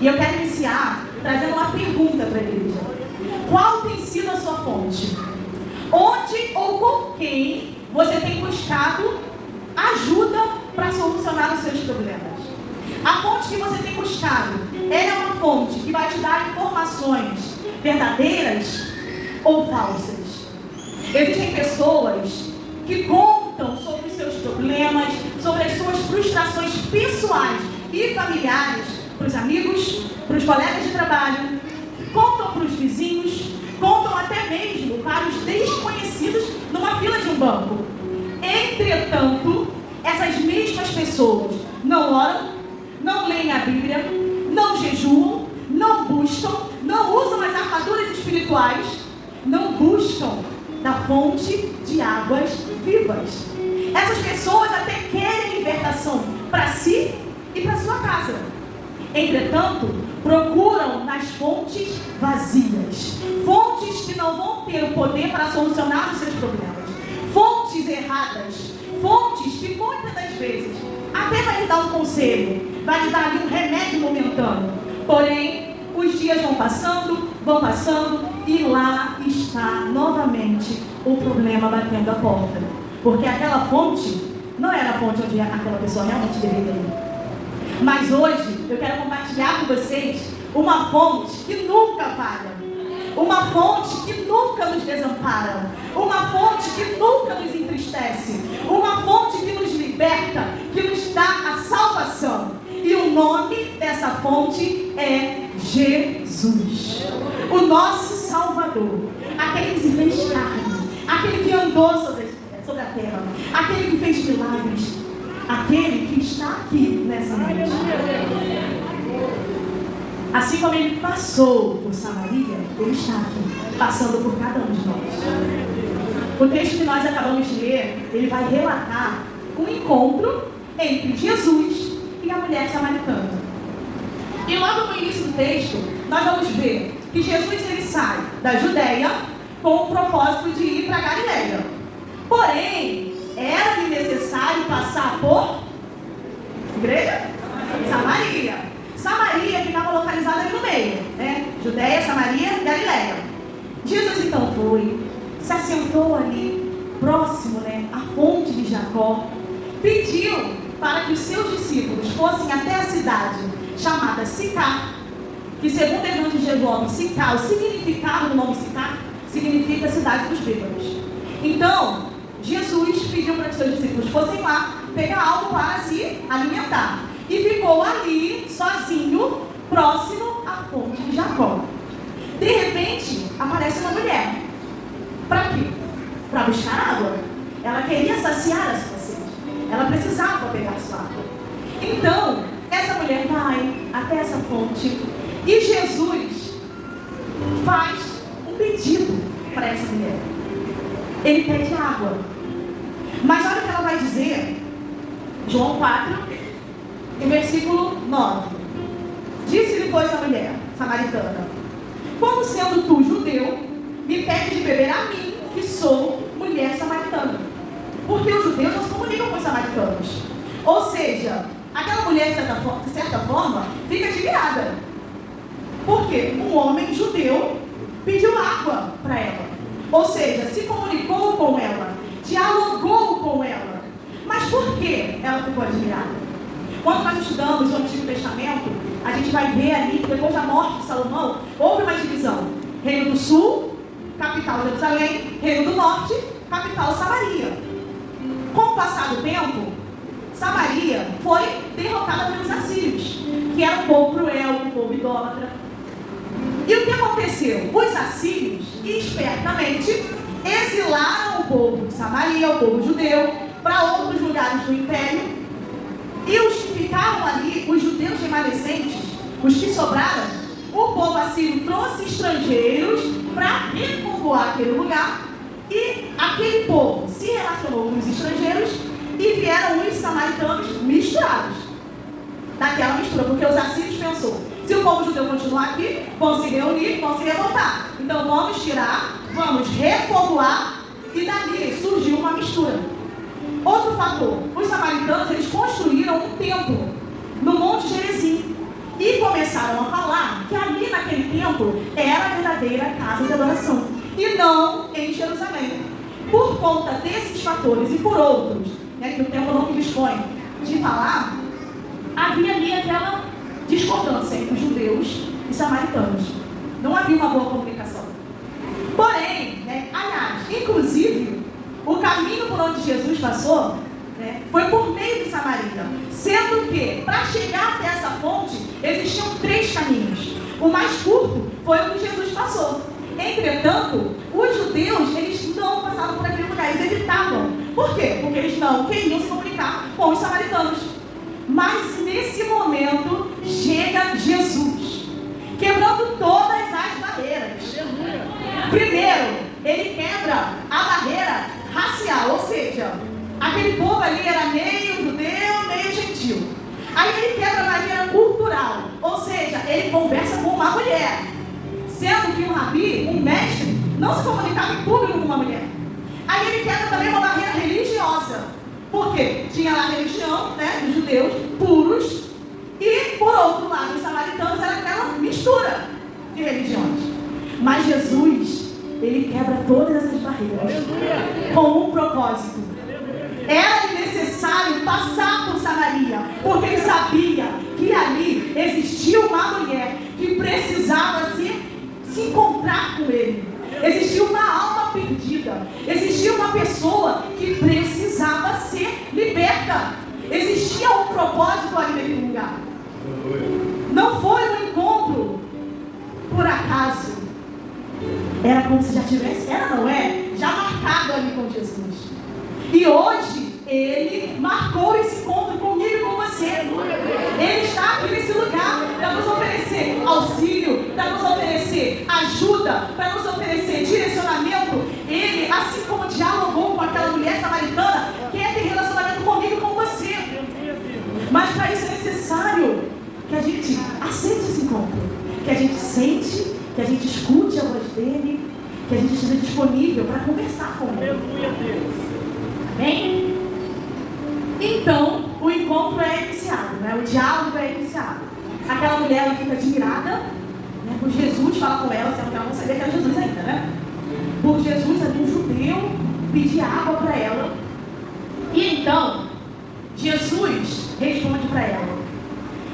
E eu quero iniciar trazendo uma pergunta para a igreja. Qual tem sido a sua fonte? Onde ou com quem você tem buscado ajuda para solucionar os seus problemas? A fonte que você tem buscado, ela é uma fonte que vai te dar informações verdadeiras ou falsas? Existem pessoas que contam sobre os seus problemas, sobre as suas frustrações pessoais e familiares para os amigos, para os colegas de trabalho, contam para os vizinhos, contam até mesmo para os desconhecidos numa fila de um banco. Entretanto, essas mesmas pessoas não oram, não leem a Bíblia, não jejuam, não buscam, não usam as armaduras espirituais, não buscam da fonte de águas vivas. Essas pessoas até querem libertação para si e para sua casa. Entretanto, procuram nas fontes vazias, fontes que não vão ter o poder para solucionar os seus problemas, fontes erradas, fontes que muitas das vezes até vai lhe dar um conselho, vai lhe dar ali um remédio momentâneo, porém os dias vão passando e lá está novamente o problema batendo a porta, porque aquela fonte não era a fonte onde aquela pessoa realmente deveria ir. Mas hoje eu quero compartilhar com vocês uma fonte que nunca falha, uma fonte que nunca nos desampara, uma fonte que nunca nos entristece, uma fonte que nos liberta, que nos dá a salvação. E o nome dessa fonte é Jesus, o nosso Salvador, aquele que se fez carne, aquele que andou sobre a terra, aquele que fez milagres, aquele que está aqui nessa noite. Assim como ele passou por Samaria, ele está aqui, passando por cada um de nós. O texto que nós acabamos de ler, ele vai relatar um encontro entre Jesus e a mulher samaritana. E logo no início do texto, nós vamos ver que Jesus ele sai da Judeia com o propósito de ir para Galileia. Porém, era-lhe necessário passar por igreja? Samaria. Samaria ficava localizada ali no meio, né? Judeia, Samaria, Galileia. Jesus então foi, se assentou ali, próximo, né, à fonte de Jacó, pediu para que os seus discípulos fossem até a cidade chamada Sicar, que segundo o Evangelho Sicar, o significado do nome Sicar significa cidade dos bêbados. Então, Jesus pediu para que seus discípulos fossem lá pegar algo para se alimentar. E ficou ali, sozinho, próximo à fonte de Jacó. De repente, aparece uma mulher. Para quê? Para buscar água. Ela queria saciar a sua sede. Ela precisava pegar sua água. Então, essa mulher vai até essa fonte e Jesus faz um pedido para essa mulher. Ele pede água. Mas olha o que ela vai dizer. João 4, no versículo 9. Disse-lhe, pois, a mulher samaritana: como sendo tu judeu, me pedes de beber a mim, que sou mulher samaritana? Porque os judeus não se comunicam com os samaritanos. Ou seja, aquela mulher, de certa forma, fica admirada. Porque um homem judeu pediu água para ela. Ou seja, se comunicou com ela, dialogou com ela. Mas por que ela ficou admirada? Quando nós estudamos o Antigo Testamento, a gente vai ver ali que depois da morte de Salomão, houve uma divisão. Reino do Sul, capital Jerusalém. Reino do Norte, capital Samaria. Com o passar do tempo, Samaria foi derrotada pelos assírios, que era um povo cruel, um povo idólatra. E o que aconteceu? Os assírios, espertamente, exilaram o povo de Samaria, o povo judeu, para outros lugares do império. E os que ficaram ali, os judeus remanescentes, os que sobraram, o povo assírio trouxe estrangeiros para repovoar aquele lugar. E aquele povo se relacionou com os estrangeiros e vieram os samaritanos misturados. Daquela mistura, porque os assírios pensou: se o povo judeu continuar aqui, vão se reunir, vão se revoltar. Então vamos tirar, vamos repovoar, e dali surgiu uma mistura. Outro fator: os samaritanos eles construíram um templo no Monte Gerizim. E E começaram a falar que ali naquele templo era a verdadeira casa de adoração, e não em Jerusalém. Por conta desses fatores e por outros, né, que o tempo não me dispõe de falar, havia ali aquela discordância entre judeus e samaritanos. Não havia uma boa comunicação. Porém, né, aliás, inclusive, o caminho por onde Jesus passou, né, foi por meio de Samaria. Sendo que, para chegar até essa fonte, existiam 3 caminhos. O mais curto foi o que Jesus passou. Entretanto, os judeus, eles não passavam por aquele lugar, eles evitavam. Por quê? Porque eles não queriam se comunicar com os samaritanos. Mas nesse momento, chega Jesus, quebrando todas as barreiras. Primeiro, ele quebra a barreira racial, ou seja, aquele povo ali era meio judeu, meio gentil. Aí ele quebra a barreira cultural, ou seja, ele conversa com uma mulher, sendo que um rabi, um mestre, não se comunicava em público com uma mulher. Aí ele quebra também uma barreira religiosa, porque tinha lá a religião, né, dos judeus puros, e por outro lado, os samaritanos era aquela mistura de religiões. Mas Jesus, ele quebra todas essas barreiras com um propósito. Era necessário passar por Samaria, porque ele sabia que ali existia uma mulher que precisava se encontrar com ele. Existia uma alma perdida, existia uma pessoa que precisava ser liberta. Existia um propósito ali naquele lugar. Não foi um encontro por acaso. Era como se já tivesse, já marcado ali com Jesus. E hoje, ele marcou esse encontro comigo e com você. Ele está aqui nesse lugar para nos oferecer auxílio, para nos oferecer ajuda, para nos oferecer direcionamento. Ele, assim como dialogou com aquela mulher samaritana, quer ter relacionamento comigo e com você. Mas para isso é necessário que a gente aceite esse encontro, que a gente sente, que a gente escute a voz dele, que a gente esteja disponível para conversar com ele. Amém? Então, o encontro é iniciado, né? O diálogo é iniciado. Aquela mulher, ela fica admirada, né, por Jesus, fala com ela, sendo que ela não sabia que era Jesus ainda, né? Por Jesus, ali um judeu, pedir água para ela. E então, Jesus responde para ela: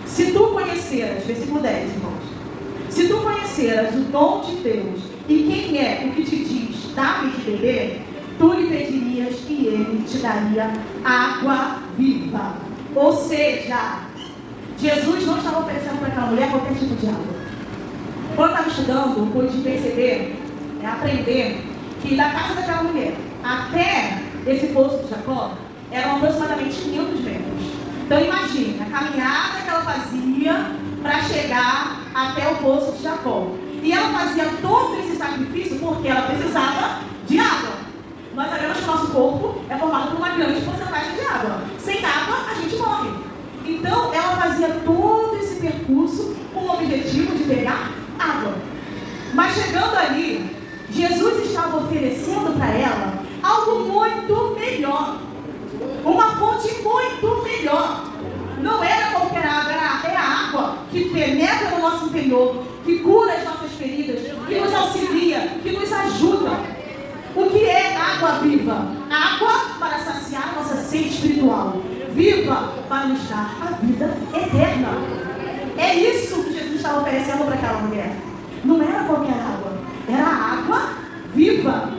se tu conheceras, versículo 10, irmãos, se tu conheceras o dom de Deus e quem é o que te diz, dá-me de beber, tu lhe pedirias e ele te daria água viva. Ou seja, Jesus não estava oferecendo para aquela mulher qualquer tipo de água. Quando eu estava estudando, eu pude perceber, aprender, que da casa daquela mulher até esse poço de Jacó eram aproximadamente 500 metros. Então imagine a caminhada que ela fazia para chegar até o poço de Jacó. E ela fazia todo esse sacrifício porque ela precisava de água. Nós sabemos que o nosso corpo é formado por uma grande porcentagem de água. Sem água, a gente morre. Então, ela fazia todo esse percurso com o objetivo de pegar água. Mas chegando ali, Jesus estava oferecendo para ela algo muito melhor. Uma fonte muito melhor. Não era qualquer água, é a água que penetra no nosso interior, que cura as nossas feridas, que nos auxilia, que nos ajuda. O que é água viva? Água para saciar a nossa sede espiritual. Viva para nos dar a vida eterna. É isso que Jesus estava oferecendo para aquela mulher. Não era qualquer água, era água viva.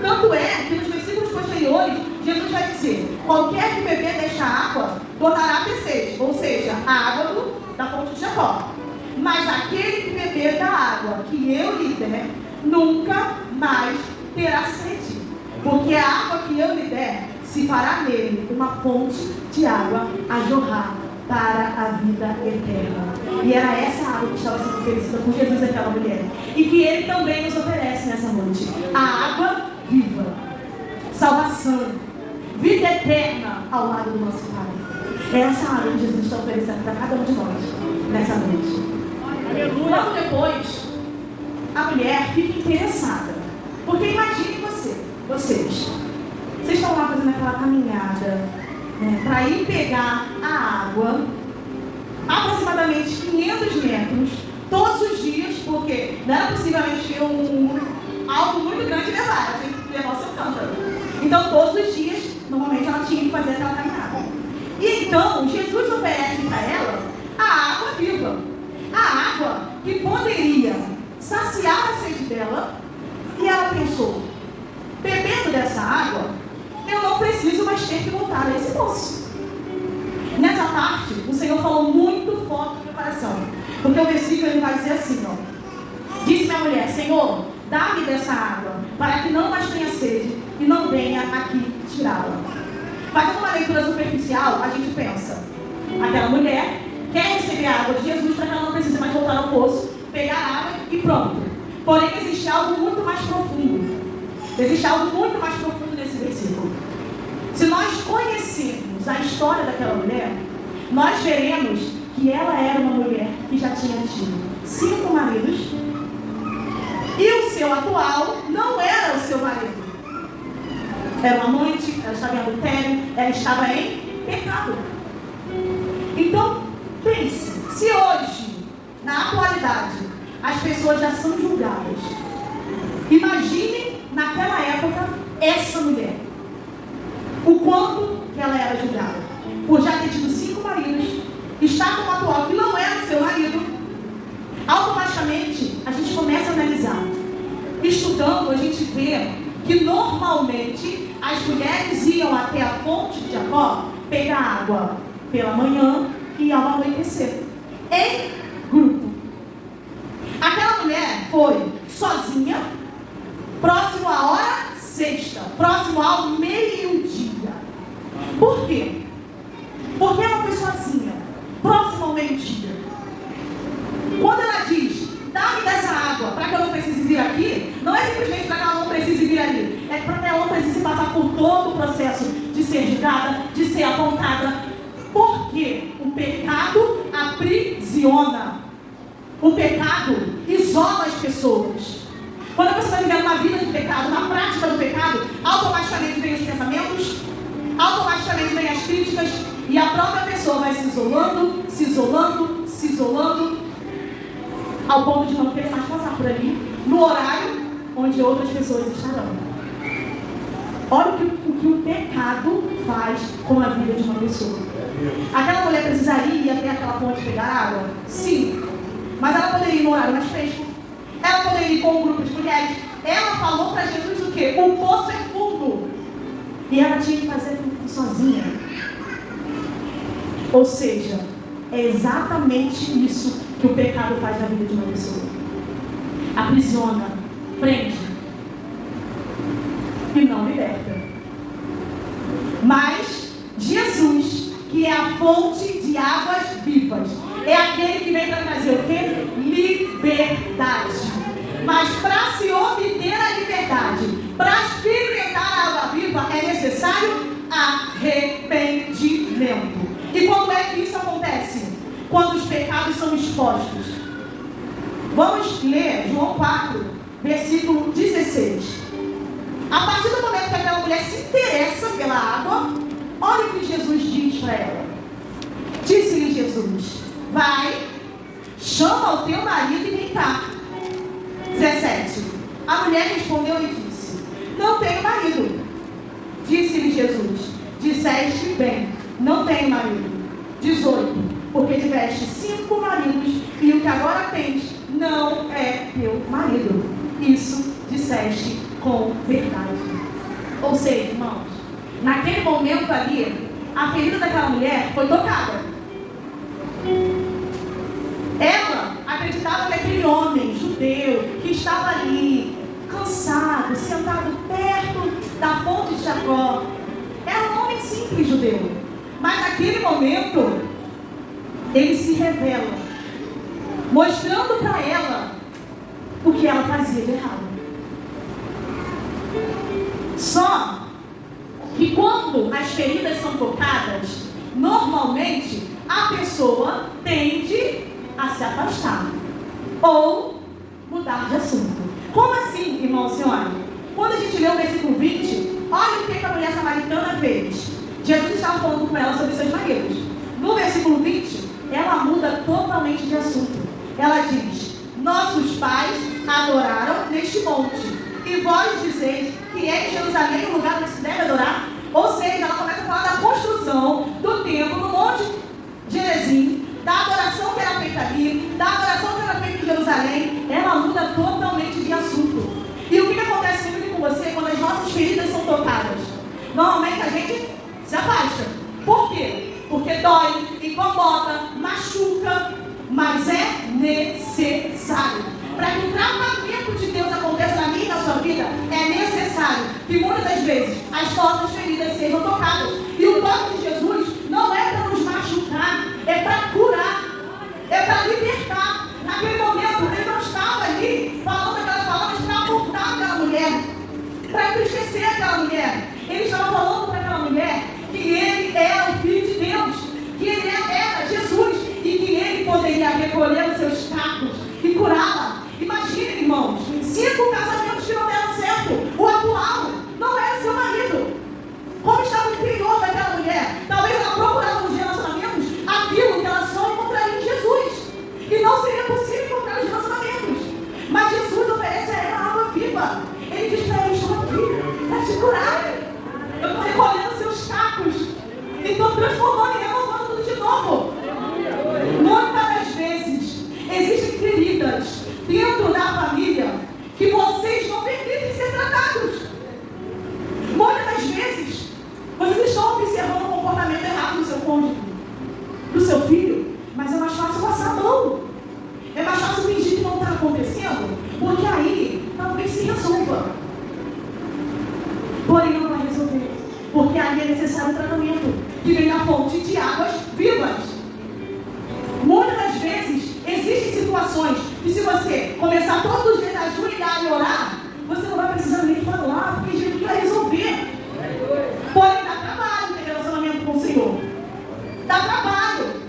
Tanto é que nos versículos posteriores, Jesus vai dizer: qualquer que beber desta água tornará a ter sede, ou seja, a água da fonte de Jacó. Mas aquele que beber da água que eu lhe der, nunca mais terá sede, porque a água que eu lhe der se fará nele uma fonte de água a jorrar para a vida eterna. E era essa água que estava sendo oferecida por Jesus àquela mulher, e que ele também nos oferece nessa noite: a água viva, salvação, vida eterna ao lado do nosso Pai. É essa água que Jesus está oferecendo para cada um de nós nessa noite. Logo depois, a mulher fica interessada. Porque imagine vocês estão lá fazendo aquela caminhada, né, para ir pegar a água, aproximadamente 500 metros, todos os dias, porque não era possível encher algo muito grande e levar, tinha que levar o seu cântaro. Então, todos os dias, normalmente ela tinha que fazer aquela caminhada. E então, Jesus oferece para ela a água viva, a água que poderia saciar a sede dela, e ela pensou: bebendo dessa água, eu não preciso mais ter que voltar a esse poço. Nessa parte, o Senhor falou muito forte no meu coração, porque o versículo ele vai dizer assim, ó: disse a mulher: Senhor, dá-me dessa água, para que não mais tenha sede e não venha aqui tirá-la. Fazendo uma leitura superficial, a gente pensa: aquela mulher quer receber a água de Jesus para que ela não precise mais voltar ao poço, pegar a água e pronto. Porém, existe algo muito mais profundo. Existe algo muito mais profundo nesse versículo. Se nós conhecermos a história daquela mulher, nós veremos que ela era uma mulher que já tinha tido 5 maridos, e o seu atual não era o seu marido. Era uma amante, ela estava em adultério, ela estava em pecado. Então, pense, se hoje, na atualidade, as pessoas já são julgadas, imagine naquela época essa mulher, o quanto que ela era julgada, por já ter tido 5 maridos, estar com um atual que não era o seu marido. Automaticamente a gente começa a analisar. Estudando, a gente vê que normalmente as mulheres iam até a fonte de Jacó pegar água pela manhã e ao anoitecer, em grupo. Aquela mulher foi sozinha, próximo à hora sexta, próximo ao meio-dia. Por quê? Porque ela foi sozinha, próximo ao meio-dia. Quando ela diz: dá-me dessa água para que eu não precise vir aqui, não é simplesmente para que ela não precise vir ali, é para que ela não precise passar por todo o processo de ser julgada, de ser apontada, porque o pecado aprisiona, o pecado isola as pessoas. Quando você está vivendo uma vida de pecado, na prática do pecado, automaticamente vem os pensamentos, automaticamente vem as críticas, e a própria pessoa vai se isolando, se isolando, se isolando, ao ponto de não querer mais passar por ali, no horário onde outras pessoas estarão. Olha o que o pecado faz com a vida de uma pessoa. Aquela mulher precisaria ir até aquela fonte pegar água? Sim. Mas ela poderia ir no horário mais fresco. Ela poderia ir com um grupo de mulheres. Ela falou para Jesus o quê? O poço é fundo. E ela tinha que fazer tudo sozinha. Ou seja, é exatamente isso que o pecado faz na vida de uma pessoa. Aprisiona, prende e não liberta. Mas Jesus, que é a fonte de águas vivas, é aquele que vem para trazer o quê? Liberdade. Mas para se obter a liberdade, para experimentar a água viva, é necessário arrependimento. E quando é que isso acontece? Quando os pecados são expostos. Vamos ler João 4, versículo 16. A partir do momento que aquela mulher se interessa pela água, olha o que Jesus diz para ela. Disse-lhe Jesus: vai, chama o teu marido e vem cá. 17. A mulher respondeu e disse: não tenho marido. Disse-lhe Jesus: disseste bem, não tenho marido. 18. Porque tiveste 5 maridos e o que agora tens não é teu marido. Isso disseste com verdade. Ou seja, irmãos, naquele momento ali, a ferida daquela mulher foi tocada. Ela acreditava que aquele homem judeu que estava ali, cansado, sentado perto da fonte de Jacó, era um homem simples judeu. Mas naquele momento, ele se revela, mostrando para ela o que ela fazia de errado. Só que quando as feridas são tocadas, normalmente a pessoa tende a se afastar ou mudar de assunto. Como assim, irmão, senhora? Quando a gente lê o versículo 20, olha o que a mulher samaritana fez. Jesus estava falando com ela sobre seus maridos. No versículo 20, ela muda totalmente de assunto. Ela diz: nossos pais adoraram neste monte, e vós dizeis que é em Jerusalém o lugar onde se deve adorar? Ou seja, ela começa a falar da construção do templo no Monte Gerizim, da adoração que era feita ali, da adoração que era feita em Jerusalém. Ela muda totalmente de assunto. E o que acontece comigo e com você quando as nossas feridas são tocadas? Normalmente a gente se afasta. Por quê? Porque dói, incomoda, machuca, mas é necessário. Para que o tratamento de Deus aconteça na minha e na sua vida, é necessário que muitas das vezes as nossas feridas sejam tocadas. E o toque de Jesus não é para nos machucar, é para curar, é para libertar. Naquele momento, ele não estava ali falando aquelas palavras para apontar aquela mulher, para entristecer aquela mulher. Ele estava falando para aquela mulher que ele era o Filho de Deus, que ele era Jesus e que ele poderia recolher os seus cacos e curá-la. Imagine, irmãos, 5 casamentos que não deram certo. O atual não era seu marido. Como estava o interior daquela mulher? Talvez ela procurava nos relacionamentos aquilo que ela só encontraria em Jesus. E não seria possível encontrar os relacionamentos. Mas Jesus oferece a ela água viva. Ele diz para ela: estou aqui para te curar. Eu estou recolhendo seus cacos e estou transformando e renovando tudo de novo. Muitas das vezes existem feridas dentro da família que vocês não permitem ser tratados. Muitas das vezes vocês estão observando o comportamento errado do seu cônjuge, do seu filho, mas é mais fácil passar a mão. É mais fácil fingir que não está acontecendo, porque aí talvez se resolva. Porém não vai resolver, porque ali é necessário um tratamento que vem da fonte de águas vivas. Muitas das vezes existem situações que, se você começar todos os dias a ajoelhar e orar, você não vai precisar nem falar, porque Jesus vai resolver. Porém, dá trabalho ter relacionamento com o Senhor. Dá trabalho.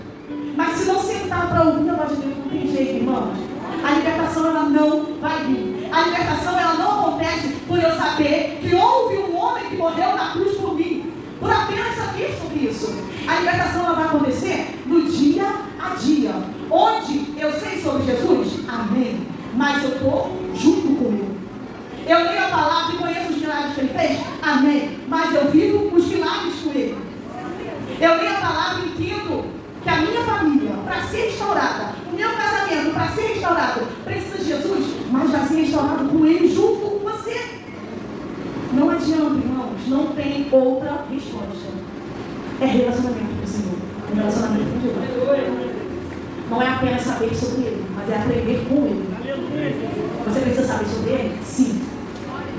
Mas se não sentar para ouvir a voz de Deus, não tem jeito, irmãos. A libertação, ela não vai vir. A libertação, ela não acontece por eu saber que houve um homem que morreu na cruz por mim, por apenas saber sobre isso. A libertação, ela vai acontecer no dia a dia. Onde eu sei sobre Jesus, amém, mas eu estou junto com ele. Eu leio a palavra e conheço os milagres que ele fez, amém, mas eu vivo os milagres com ele. Eu leio a palavra e entendo que a minha família, para ser restaurada, o meu casamento, para ser restaurado, precisa de Jesus, mas vai ser restaurado com ele junto com você. Não adianta, irmãos, não tem outra resposta. É relacionamento com o Senhor, é relacionamento com Deus. Não é apenas saber sobre ele, mas é aprender com ele. Você precisa saber sobre ele? Sim.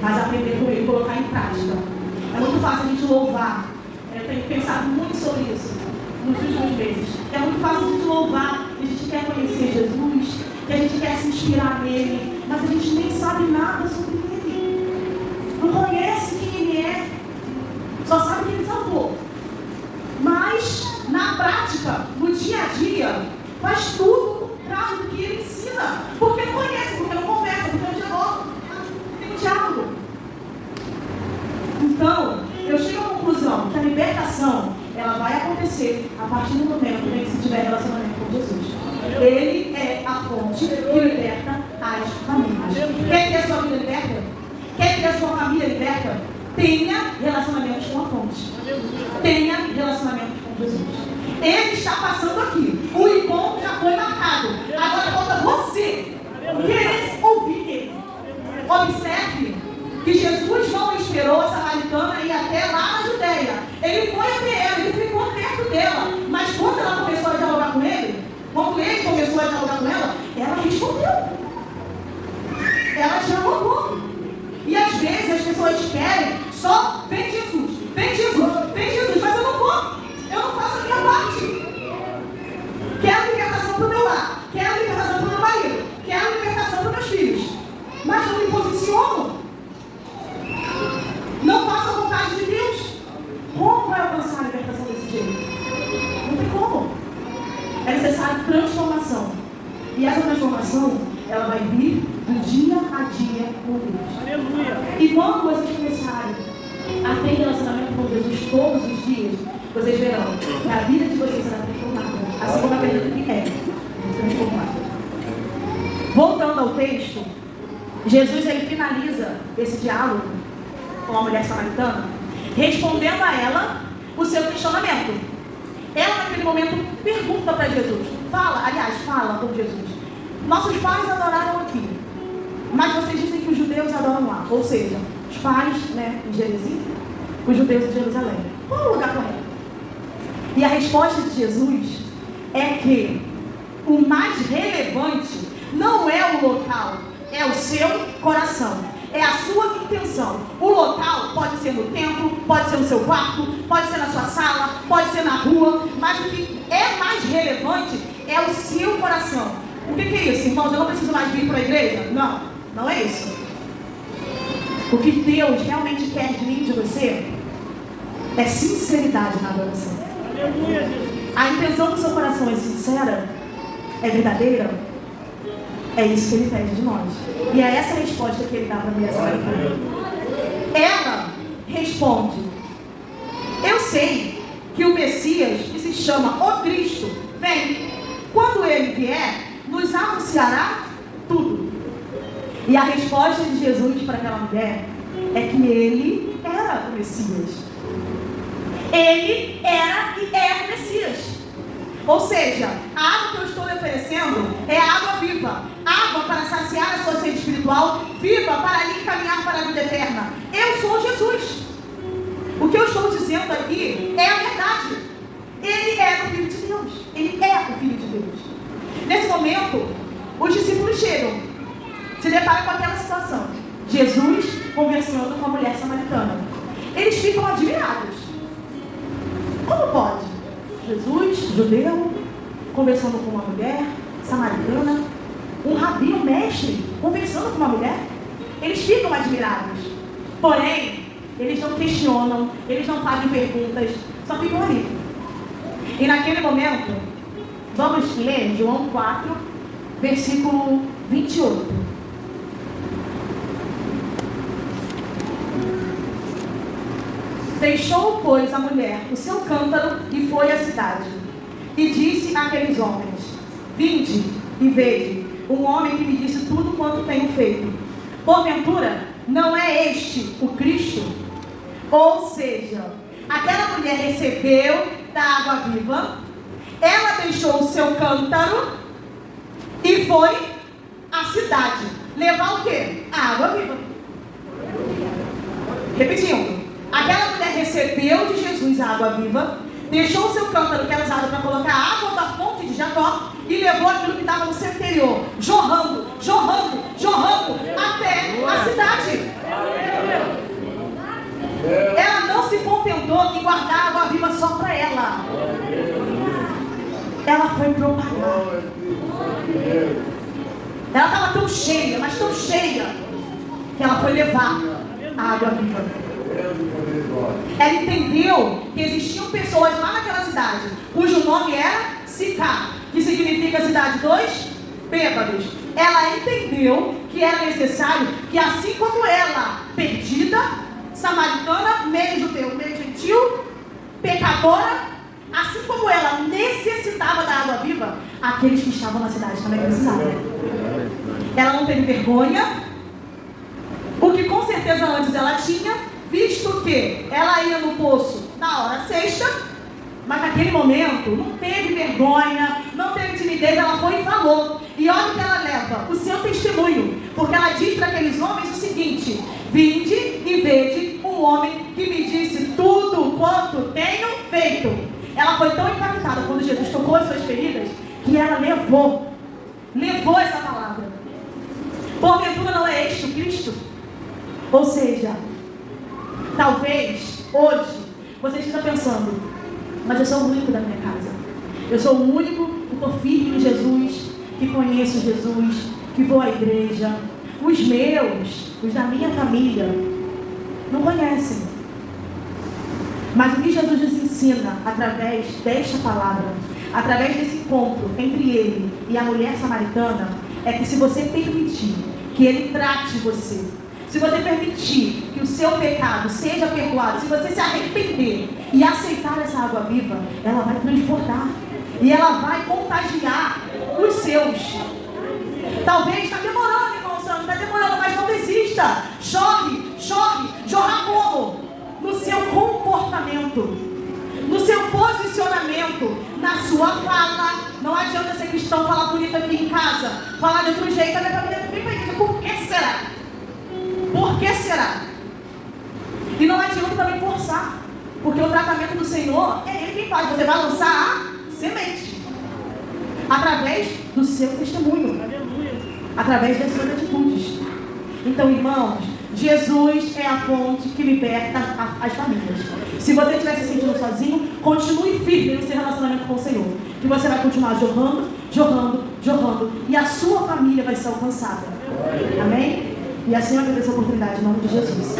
Mas aprender com ele, colocar em prática. É muito fácil a gente louvar. Eu tenho pensado muito sobre isso nos últimos meses. É muito fácil a gente louvar, que a gente quer conhecer Jesus, que a gente quer se inspirar nele, mas a gente nem sabe nada sobre ele. Não conhece quem ele é. Só sabe que ele salvou. Mas, na prática, no dia a dia, faz tudo o contrário do que ele ensina. Porque não conhece, porque não conversa, porque não dialoga. Tem um diálogo. Então, eu chego à conclusão que a libertação, ela vai acontecer a partir do momento em que se tiver relacionamento com Jesus. Ele é a fonte que liberta as famílias. Quer ter a sua vida liberta? Quer ter a sua família liberta? Tenha relacionamentos com a fonte. Tenha relacionamentos com Jesus. Ele está passando aqui. O encontro já foi marcado. Agora falta você querer ouvir ele. Observe que Jesus não esperou a samaritana ir até lá na Judeia. Ele foi até ela, ele ficou perto dela. Mas quando ela começou a dialogar com ele, quando ele começou a dialogar com ela, ela respondeu. Ela dialogou. E às vezes as pessoas querem só: vem Jesus, vem Jesus, vem Jesus, mas eu não vou. Eu não faço a minha parte. Quero libertação para o meu lar, quero libertação para o meu marido, quero libertação para os meus filhos, mas não me posiciono. Não faço a vontade de Deus. Como vai alcançar a libertação desse jeito? Não tem como. É necessário transformação. E essa transformação, ela vai vir do dia a dia com Deus. Aleluia. E quando vocês começarem a ter relacionamento com Jesus todos os dias, vocês verão que a vida de vocês será transformada. A Assim como acredito que é. Voltando ao texto, Jesus ele finaliza esse diálogo com a mulher samaritana, respondendo a ela o seu questionamento. Ela naquele momento pergunta para Jesus, fala com Jesus: nossos pais adoraram aqui, mas vocês dizem que os judeus adoram lá. Ou seja, os pais, né, em Gerizim, os judeus em Jerusalém. Qual é o lugar correto? E a resposta de Jesus é que o mais relevante não é o local, é o seu coração, é a sua intenção. O local pode ser no templo, pode ser no seu quarto, pode ser na sua sala, pode ser na rua, mas o que é mais relevante é o seu coração. O que é isso, irmãos? Eu não preciso mais vir para a igreja? Não, não é isso. O que Deus realmente quer de mim e de você é sinceridade na adoração. A intenção do seu coração é sincera, é verdadeira, é isso que Ele pede de nós. E é essa a resposta que Ele dá para a mulher samaritana. Ela responde: eu sei que o Messias, que se chama o Cristo, vem. Quando Ele vier, nos anunciará tudo. E a resposta de Jesus para aquela mulher é que Ele era o Messias. Ele era e é o Messias. Ou seja, a água que eu estou lhe oferecendo é a água viva. Água para saciar a sua sede espiritual, viva para lhe encaminhar para a vida eterna. Eu sou Jesus. O que eu estou dizendo aqui é a verdade. Ele é o Filho de Deus. Ele é o Filho de Deus. Nesse momento, os discípulos chegam, se deparam com aquela situação. Jesus conversando com a mulher samaritana. Eles ficam admirados. Como pode? Jesus, judeu, conversando com uma mulher samaritana, um rabi, um mestre, conversando com uma mulher. Eles ficam admirados. Porém, eles não questionam, eles não fazem perguntas, só ficam ali. E naquele momento, vamos ler João 4, versículo 28. Deixou, pois, a mulher o seu cântaro e foi à cidade. E disse àqueles homens: vinde e vede um homem que me disse tudo quanto tenho feito. Porventura, não é este o Cristo? Ou seja, aquela mulher recebeu da água viva, ela deixou o seu cântaro e foi à cidade. Levar o quê? A água viva. Repetindo. Aquela mulher recebeu de Jesus a água viva, deixou o seu cântaro que era usado para colocar a água da fonte de Jacó e levou aquilo que estava no seu interior, jorrando, jorrando, jorrando, até a cidade. Ela não se contentou em guardar a água viva só para ela. Ela foi propagar. Ela estava tão cheia, mas tão cheia, que ela foi levar a água viva. Ela entendeu que existiam pessoas lá naquela cidade, cujo nome era Sicar, que significa cidade dos bêbados. Ela entendeu que era necessário que, assim como ela, perdida, samaritana, meio judeu, meio gentil, pecadora, assim como ela necessitava da água viva, aqueles que estavam na cidade também precisavam. Ela não teve vergonha, o que com certeza antes ela tinha, visto que ela ia no poço na hora sexta, mas naquele momento não teve vergonha, não teve timidez, ela foi e falou. E olha o que ela leva, o seu testemunho, porque ela diz para aqueles homens o seguinte: vinde e vede um homem que me disse tudo quanto tenho feito. Ela foi tão impactada quando Jesus tocou as suas feridas, que ela levou essa palavra. Porventura não é este o Cristo? Ou seja, talvez hoje você esteja pensando: mas eu sou o único da minha casa, eu sou o único que estou firme em Jesus, que conheço Jesus, que vou à igreja. Os meus, os da minha família, não conhecem. Mas o que Jesus nos ensina através desta palavra, através desse encontro entre ele e a mulher samaritana, é que se você permitir que ele trate você, se você permitir que o seu pecado seja perdoado, se você se arrepender e aceitar essa água viva, ela vai transportar, E ela vai contagiar os seus. Talvez está demorando, irmão Sandro, está demorando, mas não desista. Jorra como? No seu comportamento, no seu posicionamento, na sua fala. Não adianta ser cristão, falar bonito aqui em casa, falar de outro jeito, a minha família vem para a igreja. Por que será? Por que será? E não adianta também forçar, porque o tratamento do Senhor é Ele quem faz. Você vai lançar a semente através do seu testemunho, através das suas atitudes. Então, irmãos, Jesus é a fonte que liberta as famílias. Se você estiver se sentindo sozinho, continue firme no seu relacionamento com o Senhor, que você vai continuar jorrando, e a sua família vai ser alcançada. Amém? E assim eu agradeço a oportunidade em nome de Jesus.